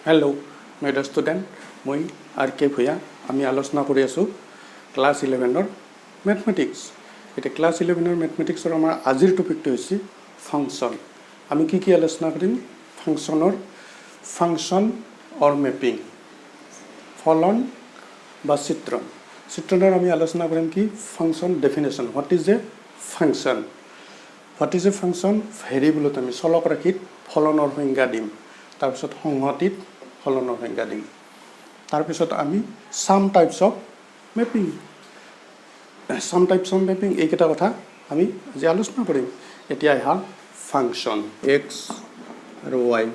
Hello' মাই dear student, মই আৰ.কে. ভূঞা। আমি আলোচনা কৰি আছোঁ ক্লাছ 11ৰ মেথমেটিক্স। এতিয়া ক্লাছ 11ৰ মেথমেটিক্সৰ আমাৰ আজিৰ টপিকটো হৈছে ফাংচন। আমি কি আলোচনা কৰিম? ফাংচন অৰ মেপিং, ফলন বা চিত্ৰণ। চিত্ৰণৰ আমি আলোচনা কৰিম কি? Function definition. What is a function? What is a function? ভেৰিয়েবলত আমি চলক ৰাশিত ফলনৰ সংজ্ঞা দিম, তাৰপিছত সংহতিত ফলনৰ সংজ্ঞা দিম, তাৰপিছত আমি ছাম টাইপছ অফ মেপিং এইকেইটা কথা আমি আজি আলোচনা কৰিম। এতিয়া আহা ফাংচন এক্স আৰু ৱাই,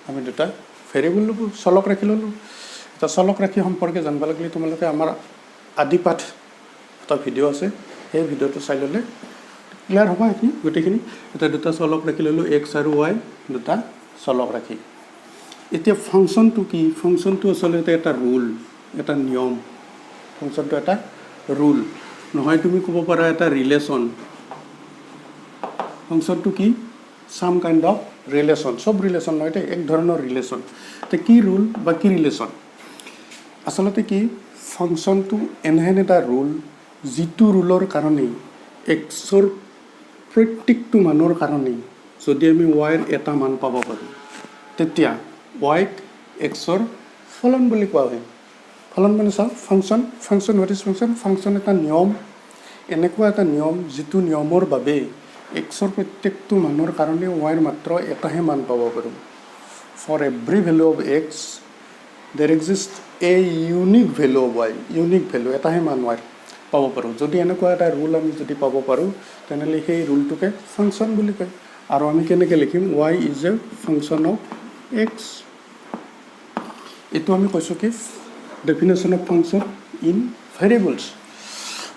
আমি দুটা ভেৰিয়েবল ল'লোঁ, চলক ৰাশি ল'লোঁ। এতিয়া চলক ৰাশি সম্পৰ্কে জানিব লাগিলে তোমালোকে আমাৰ আদি পাঠ এটা ভিডিঅ' আছে, সেই ভিডিঅ'টো চাই ল'লে ক্লিয়াৰ হ'ব সেইখিনি গোটেইখিনি। এতিয়া দুটা চলক ৰাশি ল'লোঁ, এক্স আৰু ৱাই, দুটা চলক ৰাশি। এতিয়া ফাংচনটো কি? ফাংচনটো আচলতে এটা ৰুল, এটা নিয়ম। ফাংচনটো এটা ৰুল নহয়, তুমি ক'ব পাৰা এটা ৰিলেশ্যন। ফাংচনটো কি? Same kind of relation. চব ৰিলেশ্যন নহয়, এটা এক ধৰণৰ ৰিলেশ্যন। এতিয়া কি ৰুল বা কি ৰিলেশ্যন? আচলতে কি, ফাংচনটো এনেহেন এটা ৰুল যিটো ৰুলৰ কাৰণেই এক্সৰ প্ৰত্যেকটো মানৰ কাৰণেই যদি আমি ৱাইৰ এটা মান পাব পাৰোঁ, তেতিয়া ৱাইক এক্সৰ ফলন বুলি কোৱা হয়। ফলন মানে চাওক, function what is function? Function এটা নিয়ম, এনেকুৱা এটা নিয়ম যিটো নিয়মৰ বাবে এক্সৰ প্ৰত্যেকটো মানৰ কাৰণে ৱাইৰ মাত্ৰ এটাহে মান পাব পাৰোঁ। For every value of x there exist a unique value of Y. Unique value, এটাহে মান ৱাইৰ পাব পাৰোঁ। যদি এনেকুৱা এটা ৰুল আমি যদি পাব পাৰোঁ, তেনেহ'লে সেই ৰুলটোকে ফাংচন বুলি কয়। আৰু আমি কেনেকৈ লিখিম? Y is a function of x. এইটো আমি কৈছোঁ কি? Definition of function in variables.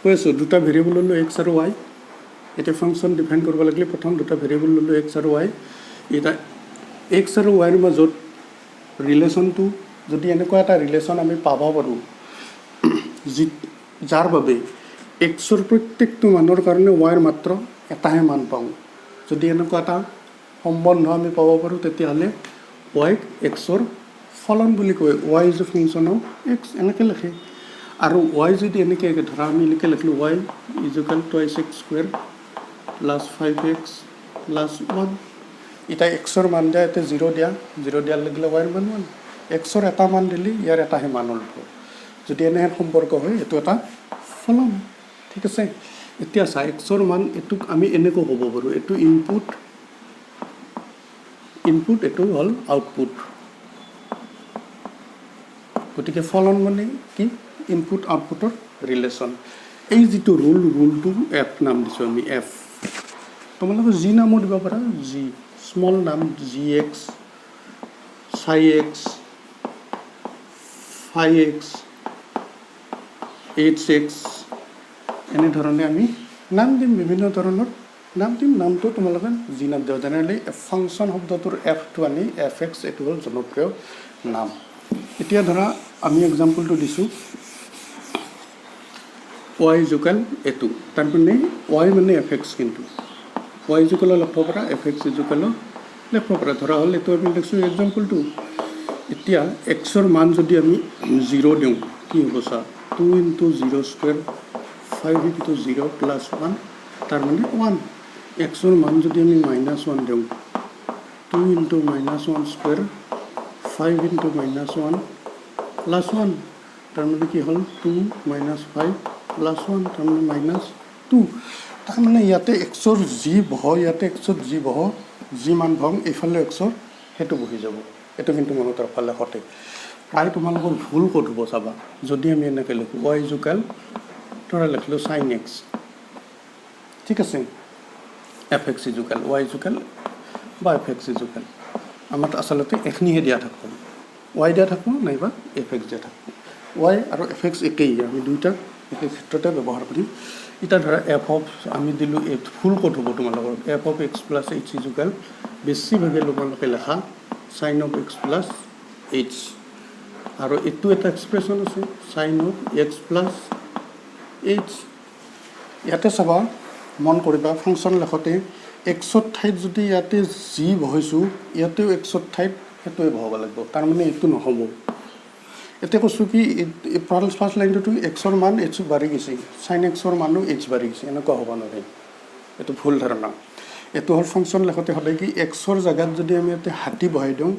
কৈ আছোঁ দুটা ভেৰিয়েবল ল'লোঁ, এক্স আৰু ৱাই। এতিয়া ফাংচন ডিফাইন কৰিব লাগিলে প্ৰথম দুটা ভেৰিয়েবল ল'লোঁ, এক্স আৰু ৱাই। এতিয়া এক্স আৰু ৱাইৰ মাজত ৰিলেশ্যনটো যদি এনেকুৱা এটা ৰিলেশ্যন আমি পাব পাৰোঁ যাৰ বাবে এক্সৰ প্ৰত্যেকটো মানৰ কাৰণে ৱাইৰ মাত্ৰ এটাহে মান পাওঁ, যদি এনেকুৱা এটা সম্বন্ধ আমি পাব পাৰোঁ, তেতিয়াহ'লে ৱাইক এক্সৰ ফলন বুলি কয়। Y is a function of X, এনেকৈ লিখে। আৰু ৱাই যদি এনেকৈ ধৰা আমি এনেকৈ লিখিলোঁ, Y is equal twice X square plus 5x plus 1। এতিয়া এক্সৰ মান দিয়া, এতিয়া জিৰ' দিয়াৰ লাগিলে ৱাইৰ মান 1। এক্সৰ এটা মান দিলে ইয়াৰ এটাহে মান ওলাব। যদি এনেহেন সম্পৰ্ক হয়, এইটো এটা ফলন। ঠিক আছে। এতিয়া চা, এক্সৰ মান এইটোক আমি এনেকৈ ক'ব পাৰোঁ, এইটো ইনপুট, এইটো হ'ল আউটপুট। গতিকে ফলন মানে কি? ইনপুট আউটপুটৰ ৰিলেশ্যন। এই যিটো ৰুলটো এফ নাম দিছোঁ আমি, এফ। তোমালোকে জি নামো দিব পাৰা, জি স্মল নাম, জি এক্স, চাই এক্স, ফাই এক্স, এইচ এক্স, এনেধৰণে আমি নাম দিম, বিভিন্ন ধৰণৰ নাম দিম। নামটো তোমালোকে জি নাম দিওঁ। জেনেৰেলি ফাংচন শব্দটোৰ এফটো আনি এফ এক্স, এইটো হ'ল জনপ্ৰিয় নাম। এতিয়া ধৰা আমি এক্সাম্পলটো দিছোঁ, ৱাই ইজুকেল এইটো, তাৰমানে ৱাই মানে এফ এক্স, কিন্তু ৱাই ইজুকেলো লিখিব পাৰা, এফ এক্স ইজুকেলো লিখিব পাৰা। ধৰা হ'ল এইটো আমি লিখিছোঁ এক্সাম্পলটো। এতিয়া এক্সৰ মান যদি আমি 0 দিওঁ, কি হ'ব চা? 2 × 0 স্কুৱেৰ 5 × 0 প্লাছ 1, তাৰমানে 1। এক্সৰ মান যদি আমি -1 দিওঁ, 2 × -1 স্কুৱেৰ 5 × -1 প্লাছ 1, তাৰমানে কি হ'ল? 2 - 5 প্লাছ 1, তাৰমানে -2। তাৰমানে ইয়াতে এক্সৰ যি বহ, ইয়াতে এক্সত যি বহ, যি মান ভং, এইফালে এক্সৰ সেইটো বহি যাব। এইটো কিন্তু মনত ৰাখলে সঠিক। প্ৰায় তোমালোকৰ ভুল ক'ত হ'ব চাবা, যদি আমি এনেকৈ লিখোঁ, ৱাই ইজুকেল ধৰা লিখিলোঁ চাইন এক্স। ঠিক আছে। F X equal Y equal বা এফ এক্স ইজুকেল। আমাৰ আচলতে এইখিনিহে দিয়া থাকিব, ৱাই দিয়া থাকিব, নাইবা এফ এক্স দিয়া থাকিব। ৱাই আৰু এফ এক্স একেই, আমি দুইটা একে ক্ষেত্ৰতে ব্যৱহাৰ কৰিম। এতিয়া ধৰা এফ অফ আমি দিলোঁ, ফুল ক'ত হ'ব তোমালোকৰ? F of X plus H equal, বেছিভাগে তোমালোকে লেখা sign off X plus H. আৰু এইটো এটা এক্সপ্ৰেশ্যন আছে, sign off X plus H. ইয়াতে চাবা, মন কৰিবা, ফাংচন লেখোঁতে এক্সৰ ঠাইত যদি ইয়াতে যি বহাইছোঁ, ইয়াতেও এক্সৰ ঠাইত সেইটোৱে বহাব লাগিব তাৰমানে এইটো নহ'ব এতিয়া কৈছোঁ কি ফাৰ্ষ্ট লাইনটো এক্সৰ মান এইচ বাঢ়ি গৈছে চাইন এক্সৰ মানো এইচ বাঢ়ি গৈছে এনেকুৱা হ'ব নোৱাৰে এইটো ভুল ধাৰণা এইটো হ'ল ফাংচন লেখোঁতে সদায় কি এক্সৰ জেগাত যদি আমি ইয়াতে হাতী বহাই দিওঁ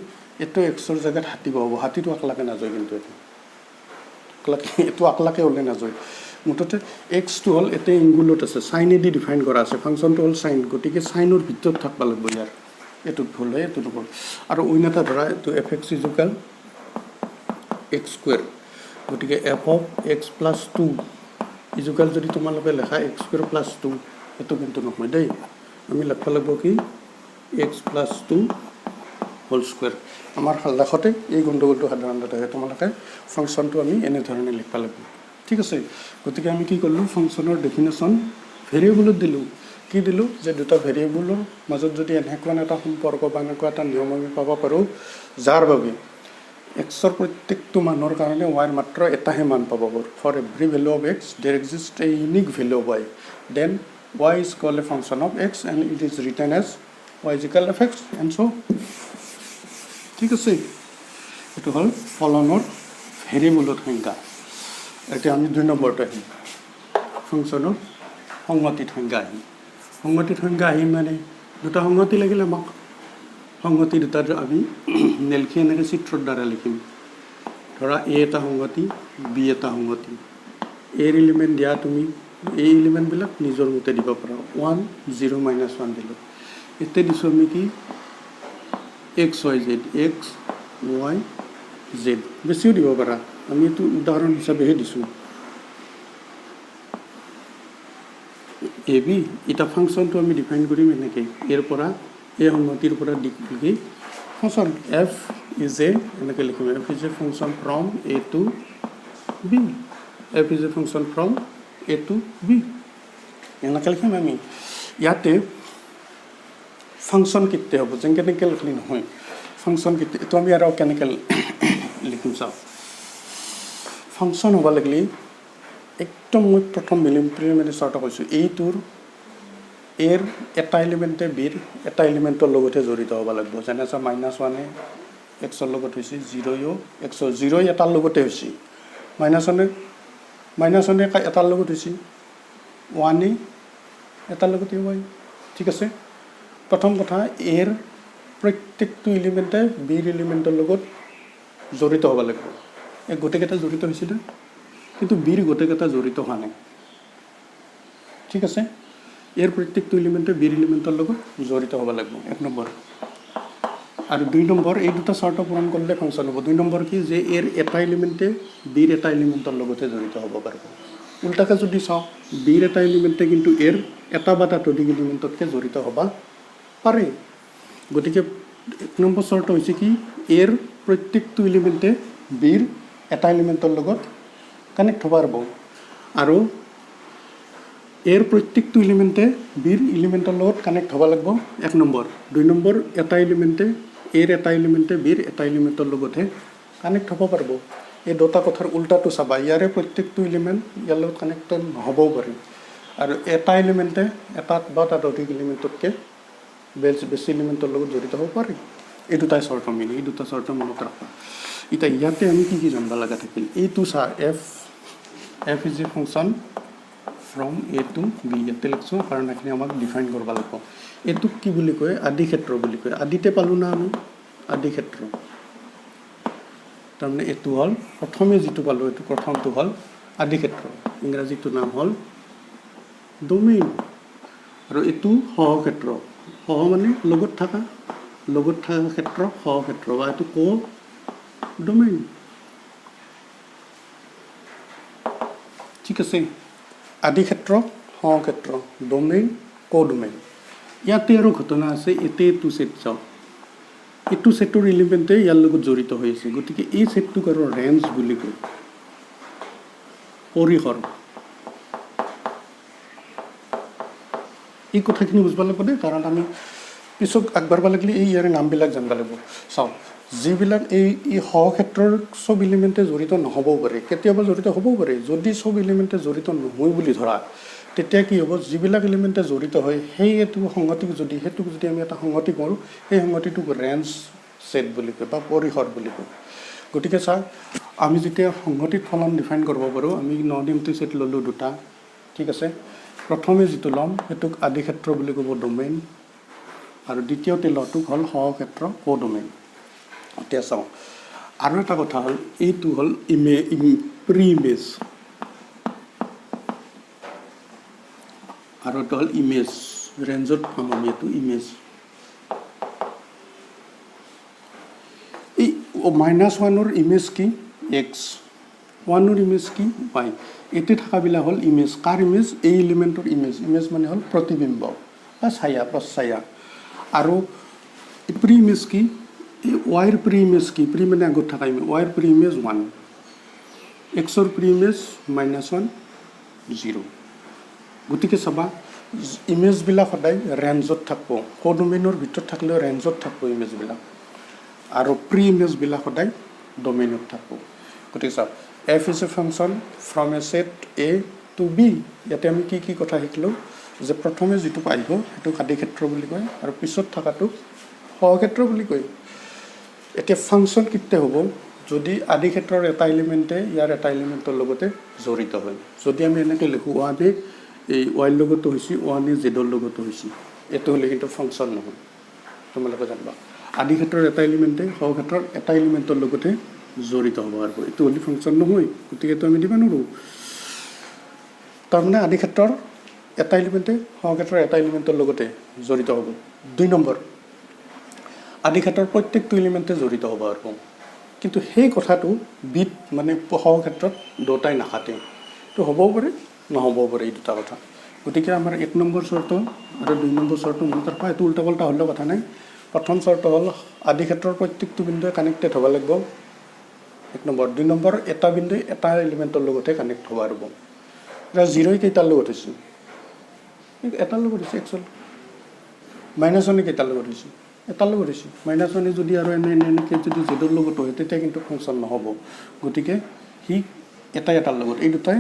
এইটো এক্সৰ জেগাত হাতী বহাব হাতীটো আকলাকে নাযায় কিন্তু এইটো আকলাকে ওলাই নাযায় মুঠতে এক্সটো হ'ল এটা ইংগুলত আছে চাইনেদি ডিফাইন কৰা আছে ফাংচনটো হ'ল চাইন গতিকে চাইনৰ ভিতৰত থাকিব লাগিব ইয়াৰ এইটোত ভুল হয় এইটোত ভুল আৰু অন্য এটা ধৰা এইটো F X is equal X square গতিকে F of X plus 2 is equal যদি তোমালোকে লেখা এক্স স্কুৱেৰ প্লাছ 2 এইটো কিন্তু নহয় দেই আমি লিখিব লাগিব কি এক্স প্লাছ 2 হোল স্কুৱেৰ আমাৰ লেখতে এই গণ্ডগোলটো সাধাৰণতে থাকে তোমালোকে ফাংচনটো আমি এনেধৰণে লিখিব লাগিব ঠিক আছে গতিকে আমি কি কৰিলোঁ ফাংচনৰ ডেফিনেশ্যন ভেৰিয়েবলত দিলোঁ কি দিলোঁ যে দুটা ভেৰিয়েবলৰ মাজত যদি এনেকুৱা এটা সম্পৰ্ক বা এনেকুৱা এটা নিয়ম আমি পাব পাৰোঁ যাৰ বাবে এক্সৰ প্ৰত্যেকটো মানৰ কাৰণে ৱাইৰ মাত্ৰ এটাহে মান পাব পাৰোঁ for every value of x there exist a unique value of y then y is called a function of x and it is written as y is equal f x and so' ঠিক আছে এইটো হ'ল ফলনৰ ভেৰিয়েবলত সংজ্ঞা এতিয়া আমি 2 নম্বৰটো আহিম ফাংচনৰ সংগতিত সংজ্ঞা আহিম সংগতিত সংজ্ঞা আহিম মানে দুটা সংগতি লাগিলে আমাক সংগতি দুটা আমি নেলখি এনেকৈ চিত্ৰৰ দ্বাৰা লিখিম ধৰা এ এটা সংগতি বি এটা সংগতি এৰ এলিমেণ্ট দিয়া তুমি এই এলিমেণ্টবিলাক নিজৰ মতে দিব পাৰা 1 0 -1 দিলোঁ এতিয়া দিছোঁ আমি কি x Y Z x Y Z বেছিও দিব পাৰা আমি এইটো উদাহৰণ হিচাপেহে দিছোঁ এ বি এটা ফাংচনটো আমি ডিফাইন কৰিম এনেকৈ এৰ পৰা এই সংগতিৰ পৰা degree function f is a এনেকৈ লিখিম f is a function from A to B f is a function from A to B এনেকৈ লিখিম আমি ইয়াতে ফাংচন কেতিয়া হ'ব যেন কেনেকৈ লিখলি নহয় ফাংচন কেতিয়া এইটো আমি আৰু কেনেকৈ লিখিম চাওঁ ফাংচন হ'ব লাগিলে একদম মই প্ৰথম প্ৰিলিমিনাৰী চৰ্ট কৈছোঁ এইটোৰ এৰ এটা এলিমেণ্টে বিৰ এটা এলিমেণ্টৰ লগতে জড়িত হ'ব লাগিব যেনে চা -1 এক্সৰ লগত হৈছে 0 এক্সৰ 0 এটাৰ লগতে হৈছে -1 এটাৰ লগত হৈছে 1 এটাৰ লগতে হয় ঠিক আছে প্ৰথম কথা এৰ প্ৰত্যেকটো এলিমেণ্টে বিৰ এলিমেণ্টৰ লগত জড়িত হ'ব লাগিব এই গোটেইকেইটা জড়িত হৈছিলে কিন্তু বিৰ গোটেইকেইটা জড়িত হোৱা নাই ঠিক আছে এৰ প্ৰত্যেকটো এলিমেন্টে বিৰ এলিমেন্টৰ লগত জড়িত হ'ব লাগিব 1 নম্বৰ আৰু 2 নম্বৰ এই দুটা শৰ্ত পূৰণ কৰিলে ফাংচন হ'ব 2 নম্বৰ কি যে এৰ এটা এলিমেন্টে বিৰ এটা এলিমেন্টৰ লগতে জড়িত হ'ব পাৰিব উল্টাকে যদি চাও বিৰ এটা এলিমেন্টে কিন্তু এৰ এটা বা ততোধিক এলিমেন্টতকে জড়িত হ'ব পাৰে গতিকে 1 নম্বৰ শৰ্ত হৈছে কি এৰ প্ৰত্যেকটো এলিমেন্টে বিৰ এটা এলিমেন্টৰ লগত কানেক্ট হ'ব পাৰিব আৰু এৰ প্ৰত্যেকটো এলিমেন্টে বিৰ এলিমেন্টৰ লগত কানেক্ট হ'ব লাগিব 1 নম্বৰ 2 নম্বৰ এটা এলিমেন্টে এৰ এটা এলিমেন্টে বিৰ এটা এলিমেন্টৰ লগতহে কানেক্ট হ'ব পাৰিব এই দুটা কথাৰ উল্টাটো চাবা ইয়াৰে প্ৰত্যেকটো এলিমেন্ট ইয়াৰ লগত কানেক্ট নহ'বও পাৰে আৰু এটা এলিমেন্টে এটা বা ততোধিক এলিমেন্টতকে বেছি এলিমেন্টৰ লগত জড়িত হ'ব পাৰে এই দুটাই শৰ্ত মিলি এই দুটা শৰ্ত মনত ৰাখা এটা ইয়াতে আমি কি জানিব লগা থাকিল এইটো চা F is a function from A to B ইয়াতে লিখছো কাৰণ এখানে আমাক ডিফাইন কৰিব লাগিব এটো কি বুলি কয় আদি ক্ষেত্ৰ বুলি কয় আদিতে পালো না আমি আদি ক্ষেত্ৰ তাৰমানে এটো হল প্ৰথমে যেটো পালো এটো প্ৰথমটো হল আদি ক্ষেত্ৰ ইংৰাজীটো নাম হল ডোমেইন আৰু এটো সহ ক্ষেত্ৰ সহ মানে লগত থকা ক্ষেত্ৰ সহ ক্ষেত্ৰ বা এটো কো ডোমেইন ঠিক আছে আদি ক্ষেত্ৰ সহ ক্ষেত্ৰ ডোমেইন কো ডোমেইন ইয়াতে আৰু ঘটনা আছে এতে টু সেট চাও এটু সেটৰ এলিমেন্টে ইয়াৰ লগত জড়িত হৈ আছে গতিকে এই সেটটোক আৰু ৰেঞ্জ বুলি কয় পৰিসৰ এই কথাখিনি বুজিব লাগিব দেই কাৰণ আমি পিছত আগবাঢ়িব লাগিলে এই ইয়াৰ নামবিলাক জানিব লাগিব চাও যিবিলাক এই সহ ক্ষেত্ৰৰ সব এলিমেন্টে জড়িত নহবও পাৰে কেতিয়াবা জড়িত হ'বও পাৰে যদি সব এলিমেন্টে জড়িত নহয় বুলি ধৰা তেতিয়া কি হ'ব যিবিলাক এলিমেন্টে জড়িত হয় সেই এটো সংগতিক যদি হেতুক যদি আমি এটা সংগতি কৰো এই সংগতিটোক ৰেঞ্জ সেট বুলি কয় বা পৰিসৰ বুলি কয় গতিকে চাওক আমি যেতিয়া সংহতিত ফলন ডিফাইন কৰিব পাৰোঁ আমি নন এমটি সেট ল'লোঁ দুটা ঠিক আছে প্ৰথমে যেটো ল'ম হেতুক আদি ক্ষেত্ৰ বুলি ক'ব ডোমেইন আৰু দ্বিতীয়তে লটোক হ'ল সহক্ষেত্ৰ কোডোমেইন এতিয়া চাওঁ আৰু এটা কথা হ'ল এইটো হ'ল প্ৰি ইমেজ আৰু এটা হ'ল ইমেজ ৰেঞ্জত পাম আমি এইটো ইমেজ এই -1ৰ ইমেজ কি x 1ৰ ইমেজ কি y এতে থাকাবিলাক হ'ল ইমেজ কাৰ ইমেজ এই এলিমেণ্টৰ ইমেজ মানে হ'ল প্ৰতিবিম্ব বা ছায়া প্ৰছায়া আৰু প্ৰি ইমেজ কি এই ৱাইৰ প্ৰি ইমেজ কি প্ৰি মানে আগত থকা ইমেজ ৱাইৰ প্ৰি ইমেজ 1 এক্সৰ প্ৰি ইমেজ -1 0 গতিকে চাবা ইমেজবিলাক সদায় ৰেঞ্জত থাকিব কোডোমেইনৰ ভিতৰত থাকিলেও ৰেঞ্জত থাকিব ইমেজবিলাক আৰু প্ৰি ইমেজবিলাক সদায় ডোমেইনত থাকিব গতিকে চাওক f is a function from a set a to b ইয়াতে আমি কি কথা শিকিলোঁ যে প্ৰথমে যেটো আহিব সেইটো আদি ক্ষেত্ৰ বুলি কয় আৰু পিছত থকাটো সহক্ষেত্ৰ বুলি কয় এতিয়া ফাংচন কিতে হ'ব যদি আদি ক্ষেত্ৰৰ এটা এলিমেণ্টে ইয়াৰ এটা এলিমেণ্টৰ লগতে জড়িত হয় যদি আমি এনেকৈ লিখোঁ ওৱানে এই ৱাইৰ লগতো হৈছে ওৱানে জেডৰ লগতো হৈছে এইটো হ'লে কিন্তু ফাংচন নহয় তোমালোকে জানিবা আদি ক্ষেত্ৰৰ এটা এলিমেণ্টে সহক্ষেত্ৰৰ এটা এলিমেণ্টৰ লগতে জড়িত হ'ব আৰু এইটো হ'লে ফাংচন নহয় গতিকে এইটো আমি দিব নোৱাৰোঁ তাৰমানে আদি ক্ষেত্ৰৰ এটা এলিমেণ্টে সহক্ষেত্ৰৰ এটা এলিমেণ্টৰ লগতে জড়িত হ'ব 2 নম্বৰ আদি ক্ষেত্ৰৰ প্ৰত্যেকটো এলিমেণ্টে জড়িত হ'ব আৰু কিন্তু সেই কথাটো বিট মানে সহক্ষেত্ৰত দুটাই নাখাতে তো হ'বও পাৰে নহ'বও পাৰে এই দুটা কথা গতিকে আমাৰ 1 নম্বৰ চৰ্ত আৰু 2 নম্বৰ চৰ্ত মনত ৰাখা এইটো উল্টা পাল্টা হ'লেও কথা নাই প্ৰথম চৰ্ত হ'ল আদি ক্ষেত্ৰৰ প্ৰত্যেকটো বিন্দুৱে কানেক্টেড হ'ব লাগিব 1 নম্বৰ 2 নম্বৰ এটা বিন্দুৱে এটা এলিমেণ্টৰ লগতে কানেক্ট হ'ব আৰু এতিয়া 0 কেইটাৰ লগত হৈছে এটাৰ লগত হৈছে একচুৱেলি -1 কেইটাৰ লগত হৈছে এটাৰ লগত হৈছে -1 যদি আৰু এনেকৈ যদি জেডৰ লগত হয় তেতিয়া কিন্তু ফাংচন নহ'ব গতিকে সি এটাৰ লগত এই দুটাই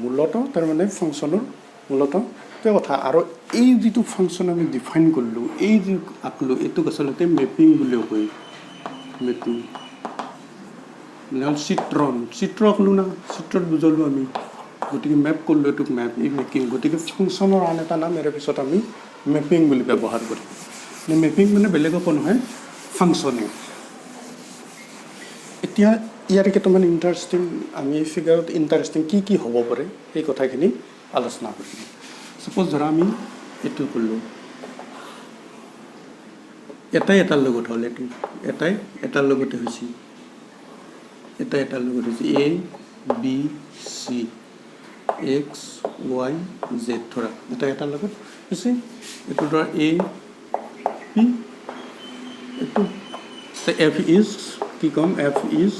মূলতঃ তাৰমানে ফাংচনৰ মূলতঃ এটা কথা আৰু এই যিটো ফাংচন আমি ডিফাইন কৰিলোঁ এই যি আঁকলোঁ এইটোক আচলতে মেপিং বুলিও কয় মেপিং মানে চিত্ৰ আঁকলোঁ না চিত্ৰত বুজালোঁ আমি গতিকে মেপ কৰিলোঁ এইটোক মেপ এই মেপিং গতিকে ফাংচনৰ আন এটা নাম ইয়াৰ পিছত আমি মেপিং বুলি ব্যৱহাৰ কৰিম মেপিং মানে বেলেগ একো নহয় ফাংচনিং এতিয়া ইয়াৰ কেইটামান ইণ্টাৰেষ্টিং আমি এই ফিগাৰত ইণ্টাৰেষ্টিং কি হ'ব পাৰে সেই কথাখিনি আলোচনা কৰিম সাপোজ ধৰা আমি এইটো কৰিলোঁ এটাৰ লগত হ'ল এইটো এটাৰ লগতে হৈছে এটাৰ লগত হৈছে A B C X Y Z ধৰা এটাৰ লগত হৈছে এইটো ধৰা এ পি এইটো এফ ইজ কি ক'ম এফ ইজ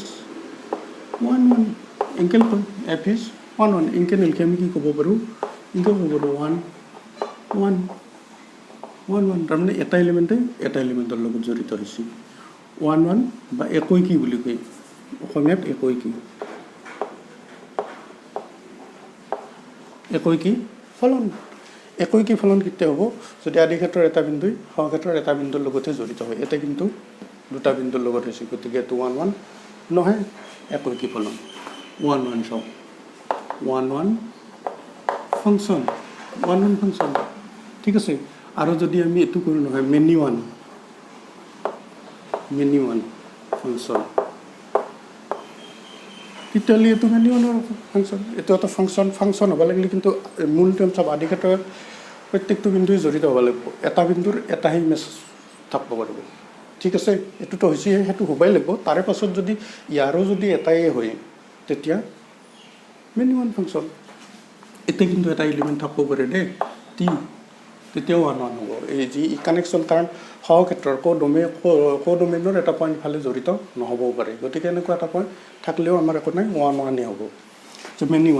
1 এংকেল ক'ম এফ ইজ 1 এংকেল এলকে আমি কি ক'ব পাৰোঁ এনেকৈ ক'ব পাৰোঁ 1 তাৰমানে এটা এলিমেণ্টে এটা এলিমেণ্টৰ লগত জড়িত হৈছে 1 বা একৈ কি বুলি কয় অসমীয়াত একৈ কি ফলন একৈ কি ফলন কেতিয়া হ'ব যদি আদি ক্ষেত্ৰৰ এটা বিন্দুই সহক্ষেত্ৰৰ এটা বিন্দুৰ লগতে জড়িত হয় এটা কিন্তু দুটা বিন্দুৰ লগত হৈছে গতিকে এইটো 1 নহয় একৈ কি ফলন 1 চাওঁ 1 ফাংচন 1 ফাংচন ঠিক আছে আৰু যদি আমি এইটো কৰোঁ নহয় মেনি ওৱান ফাংচন তেতিয়াহ'লে এইটো মেনি ওৱানৰ ফাংচন এইটো এটা ফাংচন হ'ব লাগিলে কিন্তু মূল টাইম চাব আদি ক্ষেত্ৰত প্ৰত্যেকটো বিন্দুৱে জড়িত হ'ব লাগিব এটা বিন্দুৰ এটাহে ইমেজ থাকিব পাৰিব ঠিক আছে এইটোতো হৈছে সেইটো হ'বই লাগিব তাৰে পাছত যদি ইয়াৰো যদি এটাই হয় তেতিয়া মেনি ওৱান ফাংচন এতিয়া কিন্তু এটা এলিমেণ্ট থাকিব পাৰে দেই তেতিয়াও 1 হ'ব এই যি কানেকশ্যন কাৰণ সহক্ষেত্ৰৰ কোডোমেইনৰ এটা পইণ্ট ফালে জড়িত নহ'বও পাৰে গতিকে এনেকুৱা এটা পইণ্ট থাকিলেও আমাৰ একো নাই 1 হ'ব যে মেনি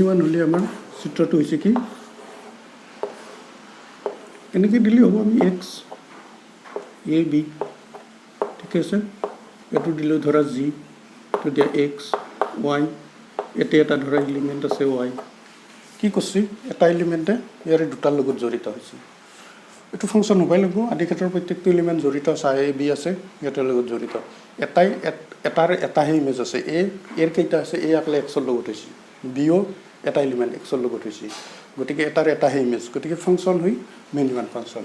ওৱান হ'লে আমাৰ চিত্ৰটো হৈছে কি এনেকৈ দিলেই হ'ব আমি এক্স এ বি ঠিক আছে এইটো দিলেও ধৰা জি তেতিয়া এক্স ৱাই এতিয়া এটা ধৰা এলিমেণ্ট আছে ৱাই কি কৰিছে এটা এলিমেণ্টে ইয়াৰে দুটাৰ লগত জড়িত হৈছে এইটো ফাংচন হ'বই লাগিব আদি ক্ষেত্ৰৰ প্ৰত্যেকটো এলিমেণ্ট জড়িত চাই এ বি আছে সিহঁতৰ লগত জড়িত এটাৰ এটাহে ইমেজ আছে এৰ কেইটা আছে এ আকলে এক্সৰ লগত হৈছে বিও এটা এলিমেণ্ট এক্সৰ লগত হৈছে গতিকে এটাৰ এটাহে ইমেজ গতিকে ফাংচন হৈ মেইন ওৱান ফাংচন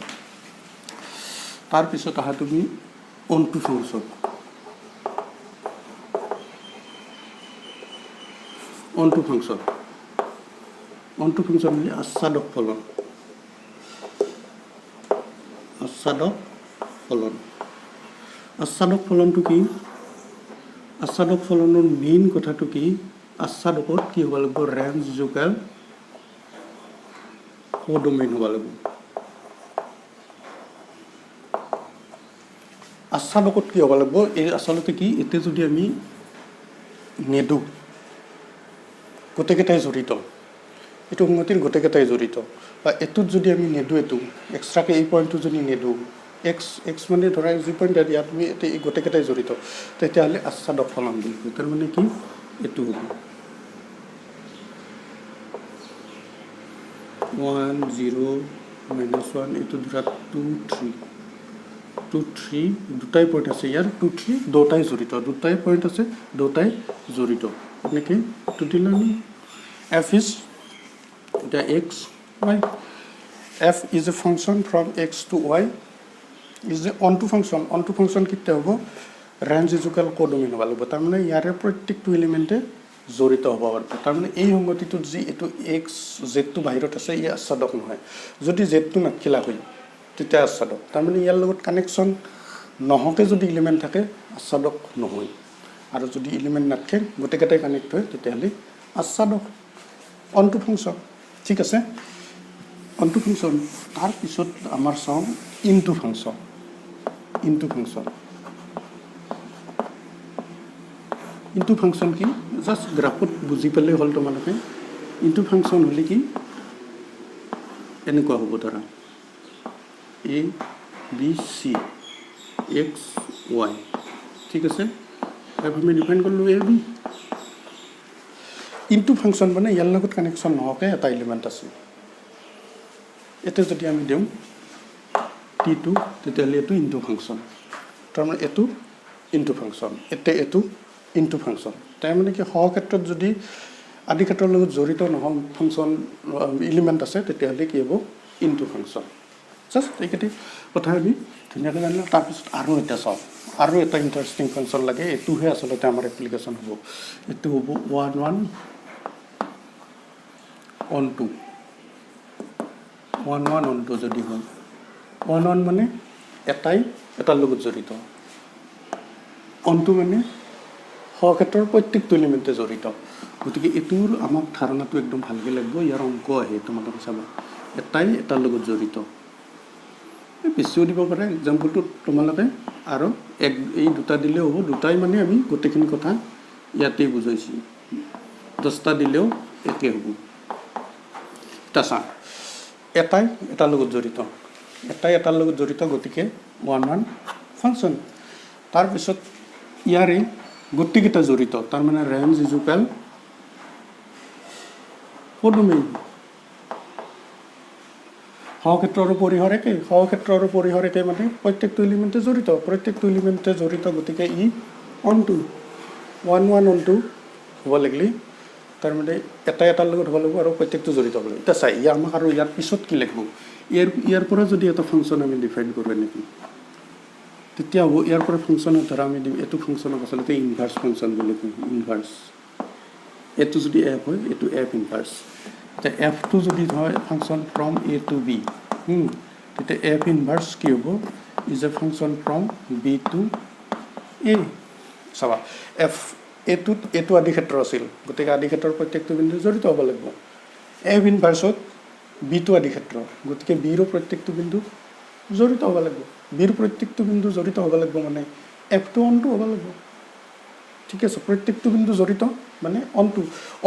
তাৰপিছত আহা তুমি অনটো ফাংচন অনটো ফাংচন হ'লে আচ্ছাদক ফলন আচ্ছাদক ফলনটো কি আচ্ছাদক ফলনৰ মেইন কথাটো কি আচ্ছাদকত কি হ'ব লাগিব ৰেঞ্জ ইজুকেল কোডোমেইন হ'ব লাগিব আচ্ছাদকত কি হ'ব লাগিব এই আচলতে কি এতিয়া যদি আমি নেদো গোটেইকেইটাই জড়িত এইটো সংগতিৰ গোটেইকেইটাই জড়িত বা এইটোত যদি আমি নেদো এইটো এক্সট্ৰাকে এই পইণ্টটো যদি নেদো এক্স মানে ধৰা যি পইণ্ট ইয়াত আমি এতিয়া এই গোটেইকেইটাই জড়িত তেতিয়াহ'লে আচ্ছাদক ফলন বুলি কয় তাৰমানে কি এইটো হ'ব 1 0 -1 এইটো ধৰা 2 3 দুটাই পইণ্ট আছে ইয়াৰ 2 3 দুটাই জড়িত দুটাই পইণ্ট আছে দুটাই জড়িত এনেকৈ এইটো দিলে আমি f is the x y f is a function from x to y is the onto function কিতে হ'ব ৰেঞ্জ ইজুকেল কোডোমেইন হ'ব লাগিব তাৰমানে ইয়াৰে প্ৰত্যেকটো এলিমেণ্টে জড়িত হ'ব পাৰিব তাৰমানে এই সংগতিটোত যি এইটো এক্স জেডটো বাহিৰত আছে ই আচ্ছাদক নহয় যদি জেডটো নাখিলা হয় তেতিয়া আচ্ছাদক তাৰমানে ইয়াৰ লগত কানেকশ্যন নহওঁতে যদি এলিমেণ্ট থাকে আচ্ছাদক নহয় আৰু যদি এলিমেণ্ট নাথাকে গোটেইকেইটাই কানেক্ট হয় তেতিয়াহ'লে আচ্ছাদক অনটো ফাংচন ঠিক আছে অনটো ফাংচন তাৰপিছত আমাৰ চাওঁ ইনটো ফাংচন ইনটো ফাংচন কি জাষ্ট গ্ৰাফত বুজি পালেই হ'ল তোমালোকে ইনটো ফাংচন হ'লে কি এনেকুৱা হ'ব ধৰা এ বি চি এক্স ৱাই ঠিক আছে আমি ডিফাইন কৰিলোঁ এ বি ইনটো ফাংচন মানে ইয়াৰ লগত কানেকশ্যন নহওঁকে এটা এলিমেণ্ট আছে এতিয়া যদি আমি দিওঁ টি2 তেতিয়াহ'লে এইটো ইনটো ফাংচন তাৰমানে এইটো ইনটো ফাংচন এতিয়া এইটো ইনটো ফাংচন তাৰমানে কি সহ ক্ষেত্ৰত যদি আদি ক্ষেত্ৰৰ লগত জড়িত নহয় ফাংচন এলিমেণ্ট আছে তেতিয়াহ'লে কি হ'ব ইনটো ফাংচন জাষ্ট এইকেইটি কথা আমি ধুনীয়াকৈ জানিলোঁ তাৰপিছত আৰু এটা চাওঁ আৰু এটা ইণ্টাৰেষ্টিং ফাংচন লাগে এইটোহে আচলতে আমাৰ এপ্লিকেশ্যন হ'ব এইটো হ'ব 1 1 on 2 1 1 on 2 যদি হয় 1 1 মানে এটাৰ লগত জড়িত on 2 মানে সক্ষেত্ৰৰ প্ৰত্যেকটো এলিমেণ্টে জড়িত গতিকে এইটোৰ আমাক ধাৰণাটো একদম ভালকৈ লাগিব ইয়াৰ অংক আহে তোমালোকে চাবা এটাৰ লগত জড়িত বেছিও দিব পাৰে এক্সাম্পলটো তোমালোকে আৰু এই দুটা দিলেও হ'ব দুটাই মানে আমি গোটেইখিনি কথা ইয়াতেই বুজাইছোঁ 10টা দিলেও একে হ'ব চা এটাৰ লগত জড়িত এটাৰ লগত জড়িত গতিকে 1 1 ফাংচন তাৰপিছত ইয়াৰে গোটেইকেইটা জড়িত তাৰমানে ৰেঞ্জ ইজুকেল কোডোমেইন সক্ষেত্ৰৰ পৰিসৰ একে মানে প্ৰত্যেকটো এলিমেণ্টে জড়িত গতিকে ই অনটো 1 1 অনটো হ'ব লাগিলে তাৰমানে এটাৰ লগত হ'ব লাগিব আৰু প্ৰত্যেকটো জড়িত হ'ব লাগিব এতিয়া চাই আমাক আৰু ইয়াৰ পিছত কি লাগিব ইয়াৰ পৰা যদি এটা ফাংচন আমি ডিফাইন কৰোঁ নেকি তেতিয়া হ'ব ইয়াৰ পৰা ফাংচনৰ ধৰা আমি দিম এইটো ফাংচনক আচলতে ইনভাৰ্ছ ফাংচন বুলি কওঁ ইনভাৰ্ছ এইটো যদি এফ হয় এইটো এফ ইনভাৰ্ছ এতিয়া এফটো যদি হয় function from A to B তেতিয়া এফ ইনভাৰ্ছ কি হ'ব is a function from B to A চাবা এফ এইটো আদি ক্ষেত্ৰ আছিল গতিকে আদি ক্ষেত্ৰৰ প্ৰত্যেকটো বিন্দু জড়িত হ'ব লাগিব এফ ইনভাৰ্ছত বিটো আদি ক্ষেত্ৰ গতিকে বিৰো প্ৰত্যেকটো বিন্দু জড়িত হ'ব লাগিব বিৰ প্ৰত্যেকটো বিন্দু জড়িত হ'ব লাগিব মানে এফটো অনটো হ'ব লাগিব ঠিক আছে প্ৰত্যেকটো বিন্দু জড়িত মানে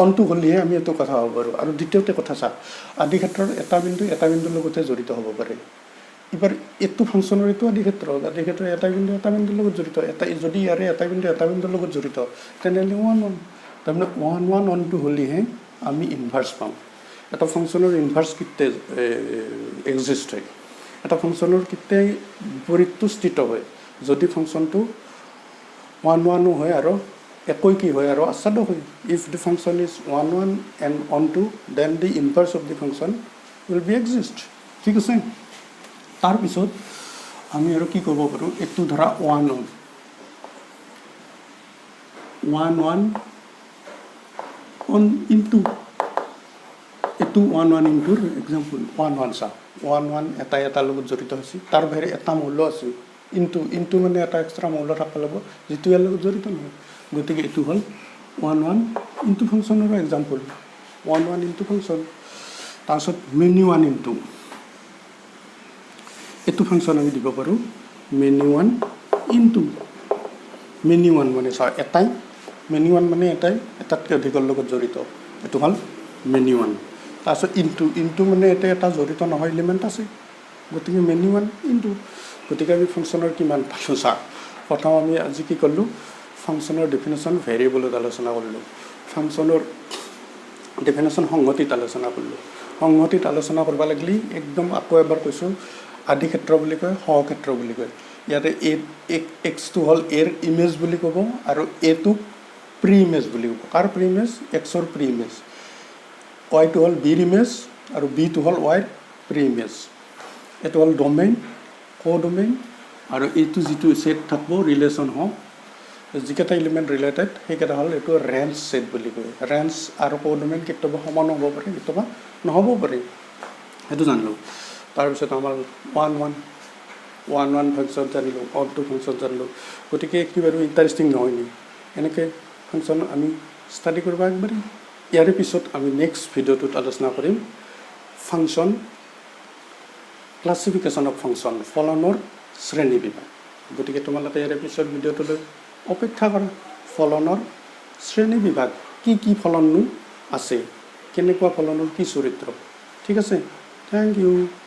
অনটো হ'লেহে আমি এইটো কথা হ'ব পাৰোঁ আৰু দ্বিতীয়তে কথা চা আদি ক্ষেত্ৰৰ এটা বিন্দুৰ লগতে জড়িত হ'ব পাৰে এবাৰ এইটো ফাংচনৰ এইটো আদি ক্ষেত্ৰৰ এটা বিন্দুৰ লগত জড়িত যদি ইয়াৰে এটা বিন্দুৰ লগত জড়িত তেনেহ'লে 1 1 তাৰমানে 1 1 অনটো হ'লেহে আমি ইনভাৰ্ছ পাম এটা ফাংচনৰ ইনভাৰ্ছ কেতিয়া এক্সিষ্ট হয় এটা ফাংচনৰ কেতিয়াই বিপৰীতটো স্থিত হয় যদি ফাংচনটো 1 1 হয় আৰু একই কি হয় আৰু আসাদো হয় if the function is 1 1 and on 2 then the inverse of the function will be exist ঠিক আছে তাৰ পিছত আমি আৰু কি কৰিব পাৰো এটো ধৰা 1 1 into এটো 1 1 into example 1 1 সা 1 1 এটা লগত জড়িত আছে তাৰ বাহিৰে এটা মূল্য আছে into মানে এটা এক্সট্ৰা মূল্য থাকা লাগিব যেটো ইয়াৰ লগত জড়িত নহয় গতিকে এটো হল 1 1 into ফাংচনৰ এক্সাম্পল 1 1 into ফাংচন তাৰছত many 1 into এটো ফাংচন আমি দিব পাৰো many 1 into many 1 মানে সা এটাই many 1 মানে এটাই এটাতকৈ অধিকৰ লগত জড়িত এটো হল many 1 তাৰছত into মানে এটা জড়িত নহয় এলিমেন্ট আছে গতিকে many 1 into গতিকে আমি ফাংচনৰ কিমান পালো সা প্ৰথম আমি আজি কি কৰিলো ফাংচনৰ ডেফিনেশন ভেৰিয়েবলত আলোচনা কৰিলো ফাংচনৰ ডেফিনেশন সংহতিত আলোচনা কৰিলো সংহতিত আলোচনা কৰিব লাগলি একদম আকৌ এবাৰ কৈছো আদি ক্ষেত্ৰ বুলি কয় সহ ক্ষেত্ৰ বুলি কয় ইয়াতে x টো হল এৰ ইমেজ বুলি ক'ব আৰু a টো প্ৰি ইমেজ বুলি ক'ব কাৰ প্ৰি ইমেজ x ৰ প্ৰি ইমেজ y টো হল b ৰ ইমেজ আৰু b টো হল y ৰ প্ৰি ইমেজ এটো হল ডোমেইন কোডোমেইন আৰু এইটো যেটো সেট থাকব ৰিলেশন হ যিকেটা এলিমেন্ট ৰিলেটেড হেকেটা হল এটো ৰেঞ্জ সেট বুলি কয় ৰেঞ্জ আৰু কোডোমেইন কেতিয়াবা সমান হ'ব পাৰে কেতিয়াবা নহব পাৰে এটো জানলো তাৰ পিছত আমাৰ 1 1 ফাংচন জানলো অন টু ফাংচন জানলো গতিকে কি বাৰু ইন্টাৰেস্টিং নহয় নি এনেকে ফাংচন আমি ষ্টাডি কৰিব আগবাঢ়ি ইয়াৰ পিছত আমি নেক্সট ভিডিওটোত আলোচনা কৰিম ফাংচন ক্লাসিফিকেশন অফ ফাংচন ফলনৰ শ্ৰেণী বিভাগ গতিকে তোমালোকে ইয়াৰ পিছত ভিডিওটোলৈ অপেক্ষা কৰা ফলনৰ শ্ৰেণী বিভাগ কি ফলননো আছে কেনেকুৱা ফলনৰ কি চৰিত্ৰ ঠিক আছে থ্যাংক ইউ